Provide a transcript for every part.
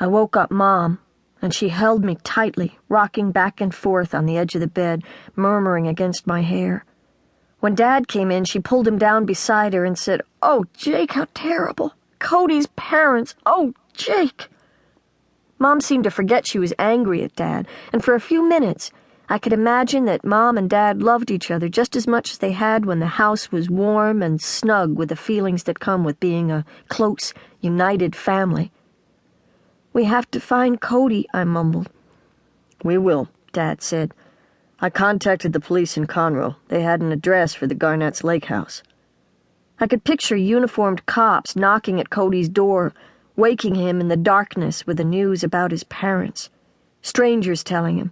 I woke up Mom, and she held me tightly, rocking back and forth on the edge of the bed, murmuring against my hair. When Dad came in, she pulled him down beside her and said, "Oh, Jake, how terrible. Cody's parents. Oh, Jake." Mom seemed to forget she was angry at Dad, and for a few minutes, I could imagine that Mom and Dad loved each other just as much as they had when the house was warm and snug with the feelings that come with being a close, united family. "We have to find Cody," I mumbled. "We will," Dad said. "I contacted the police in Conroe. They had an address for the Garnett's lake house." I could picture uniformed cops knocking at Cody's door, waking him in the darkness with the news about his parents. Strangers telling him.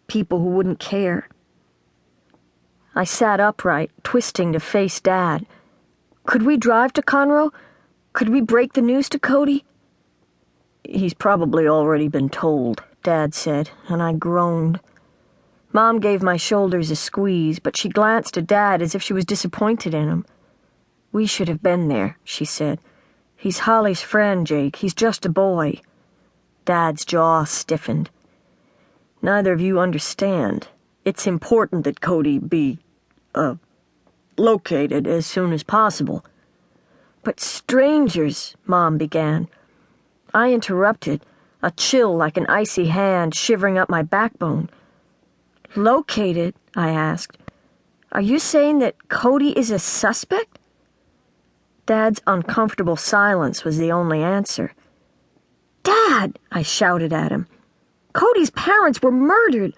People who wouldn't care. I sat upright, twisting to face Dad. Could we drive to Conroe? Could we break the news to Cody? "He's probably already been told," Dad said, and I groaned. Mom gave my shoulders a squeeze, but she glanced at Dad as if she was disappointed in him. "We should have been there," she said. "He's Holly's friend, Jake. He's just a boy." Dad's jaw stiffened. "Neither of you understand. It's important that Cody be, located as soon as possible." "But strangers," Mom began. I interrupted, a chill like an icy hand shivering up my backbone. "Located?" I asked. "Are you saying that Cody is a suspect?" Dad's uncomfortable silence was the only answer. "Dad!" I shouted at him. "Cody's parents were murdered.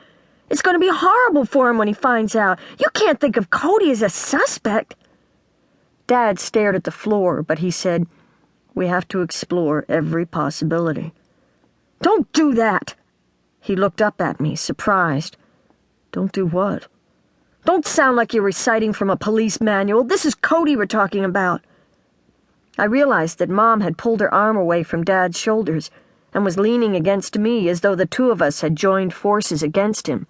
It's going to be horrible for him when he finds out. You can't think of Cody as a suspect." Dad stared at the floor, but he said, "We have to explore every possibility." "Don't do that!" He looked up at me, surprised. "Don't do what?" "Don't sound like you're reciting from a police manual. This is Cody we're talking about." I realized that Mom had pulled her arm away from Dad's shoulders and was leaning against me as though the two of us had joined forces against him.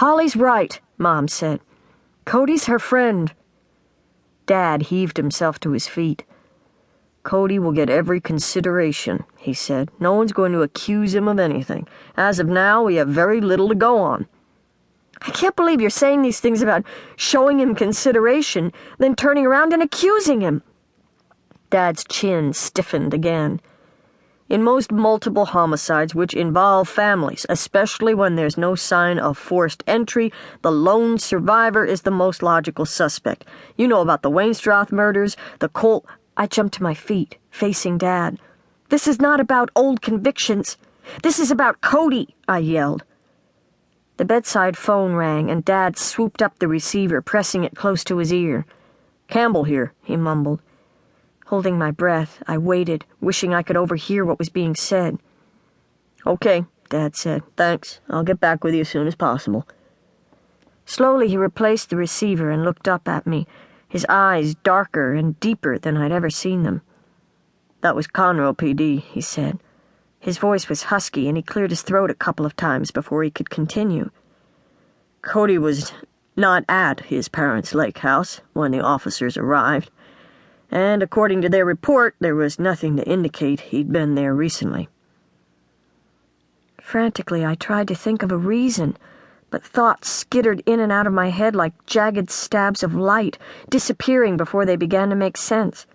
"Holly's right," Mom said. "Cody's her friend." Dad heaved himself to his feet. "Cody will get every consideration," he said. "No one's going to accuse him of anything. As of now, we have very little to go on." "I can't believe you're saying these things about showing him consideration, then turning around and accusing him." Dad's chin stiffened again. "In most multiple homicides which involve families, especially when there's no sign of forced entry, the lone survivor is the most logical suspect. You know about the Wainstroth murders, the Colt—" I jumped to my feet, facing Dad. "This is not about old convictions. This is about Cody," I yelled. The bedside phone rang, and Dad swooped up the receiver, pressing it close to his ear. "Campbell here," he mumbled. Holding my breath, I waited, wishing I could overhear what was being said. "Okay," Dad said. "Thanks. I'll get back with you as soon as possible." Slowly he replaced the receiver and looked up at me, his eyes darker and deeper than I'd ever seen them. "That was Conroe PD," he said. His voice was husky, and he cleared his throat a couple of times before he could continue. "Cody was not at his parents' lake house when the officers arrived, and according to their report, there was nothing to indicate he'd been there recently." Frantically, I tried to think of a reason, but thoughts skittered in and out of my head like jagged stabs of light, disappearing before they began to make sense.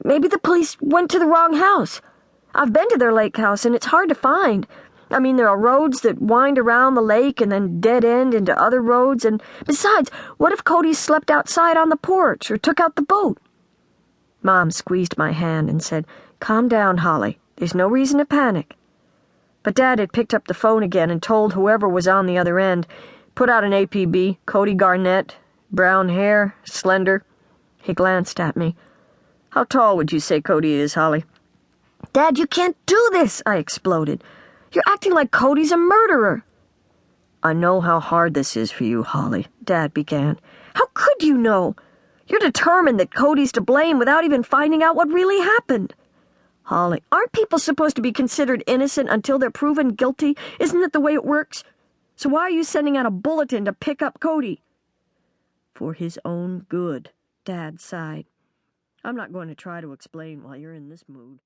Maybe the police went to the wrong house. I've been to their lake house, and it's hard to find. I mean, there are roads that wind around the lake and then dead end into other roads, and besides, what if Cody slept outside on the porch or took out the boat? Mom squeezed my hand and said, "Calm down, Holly. There's no reason to panic." But Dad had picked up the phone again and told whoever was on the other end, "Put out an APB, Cody Garnett, brown hair, slender." He glanced at me. "How tall would you say Cody is, Holly?" "Dad, you can't do this," I exploded. "You're acting like Cody's a murderer." "I know how hard this is for you, Holly," Dad began. "How could you know? You're determined that Cody's to blame without even finding out what really happened." "Holly, aren't people supposed to be considered innocent until they're proven guilty? Isn't that the way it works? So why are you sending out a bulletin to pick up Cody?" "For his own good," Dad sighed. "I'm not going to try to explain while you're in this mood."